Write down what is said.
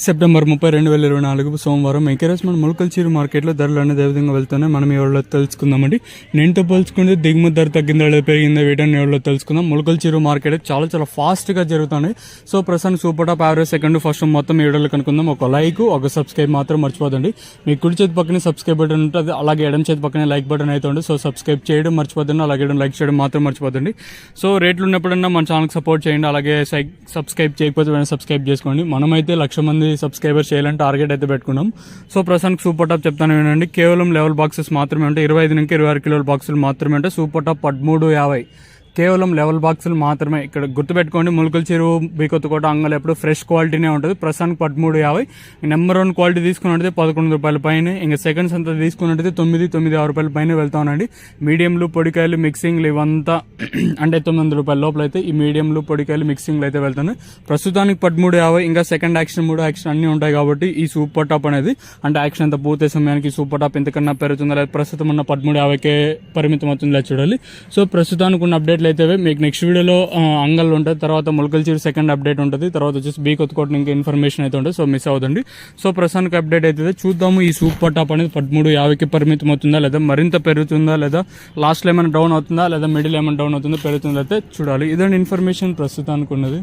September 30, 2024 సోమవారం ఈరోజు మన మొలకల్చీరు మార్కెట్లో ధరలు అనేది ఏ విధంగా వెళ్తున్నాయి మనం ఎవరిలో తెలుసుకుందామండి. నేనుతో పోల్చుకుంటే దిగుమతి ధర తగ్గిందా లేదా పెరిగిందా వీటని ఎవరిలో తెలుసుకుందాం. మొలకల్చీరు మార్కెట్ చాలా ఫాస్ట్గా జరుగుతున్నాయి. సో ప్రస్తుతానికి super top, average, second, first మొత్తం వీడియోలో కనుక్కుందాం. ఒక లైక్, ఒక సబ్స్క్రైబ్ మాత్రం మర్చిపోదండి. మీ కుడి చేతి పక్కనే సబ్స్క్రైబ్ బటన్ ఉంటుంది, అలాగే ఎడమ చేతి పక్కనే లైక్ బటన్ అయితే ఉంటుంది. సో సబ్స్క్రైబ్ చేయడం మర్చిపోదండి, అలాగే లైక్ చేయడం మాత్రం మర్చిపోదండి. సో రేట్లు ఉన్నప్పుడన్నా మన ఛానల్కి సపోర్ట్ చేయండి. అలాగే సబ్స్క్రైబ్ చేయకపోతే వెంటనే సబ్స్క్రైబ్ చేసుకోండి. మనమైతే 1,00,000 మంది సబ్స్క్రైబర్స్ చేయాలని టార్గెట్ అయితే పెట్టుకున్నాం. సో ప్రస్తుతానికి సూపర్ టాప్ చెప్తాను వినండి. కేవలం లెవెల్ బాక్సెస్ మాత్రమే ఉంటాయి. 25 నుంచి 26 కిలోల బాక్సులు మాత్రమే ఉంటాయి. సూపర్ టాప్ 13.50 కేవలం లెవెల్ బాక్సులు మాత్రమే. ఇక్కడ గుర్తుపెట్టుకోండి, ములకల చెరువు, బీకొత్తకోట, అంగల్ ఎప్పుడు ఫ్రెష్ క్వాలిటీనే ఉంటుంది. ప్రస్తుతానికి 13.50. నెంబర్ 1 క్వాలిటీ తీసుకున్నట్టయితే 11 రూపాయల పైన, ఇంకా సెకండ్స్ అంతా తీసుకున్నట్టయితే 9-9.6 రూపాయల పైన వెళ్తానండి. మీడియంలు, పొడికాయలు, మిక్సింగ్లు ఇవంతా అంటే 900 రూపాయల లోపల అయితే ఈ మీడియంలు, పొడికాయలు, మిక్సింగ్లు అయితే వెళ్తాను. ప్రస్తుతానికి 13.50. ఇంకా సెకండ్ యాక్షన్, 3 యాక్షన్ అన్నీ ఉంటాయి కాబట్టి ఈ సూపర్ టాప్ అనేది అంటే యాక్షన్ అంతా పూర్తి సమయానికి సూపర్ టాప్ ఎంతకన్నా పెరుగుతుందా లేదా ప్రస్తుతం ఉన్న 13.50కే పరిమితం అవుతుందా చూడాలి. సో ప్రస్తుతానికి ఉన్న అప్డేట్లు అయితే మీకు నెక్స్ట్ వీడియోలో అంగల్ ఉంటుంది, తర్వాత మొలకల చెరువు సెకండ్ అప్డేట్ ఉంటుంది, తర్వాత వచ్చేసి బీకొత్తకోట ఇంకా ఇన్ఫర్మేషన్ అయితే ఉంటుంది. సో మిస్ అవుతుంది. సో ప్రస్తుతానికి అప్డేట్ అయితే చూద్దాము. ఈ సూపర్ టాప్ అనేది 13.50కి పరిమితం అవుతుందా లేదా మరింత పెరుగుతుందా లేదా లాస్ట్లో ఏమైనా డౌన్ అవుతుందా లేదా మిడిల్ ఏమైనా డౌన్ అవుతుందా పెరుగుతుందా అయితే చూడాలి. ఇదండి ఇన్ఫర్మేషన్ ప్రస్తుతానికి ఉన్నది.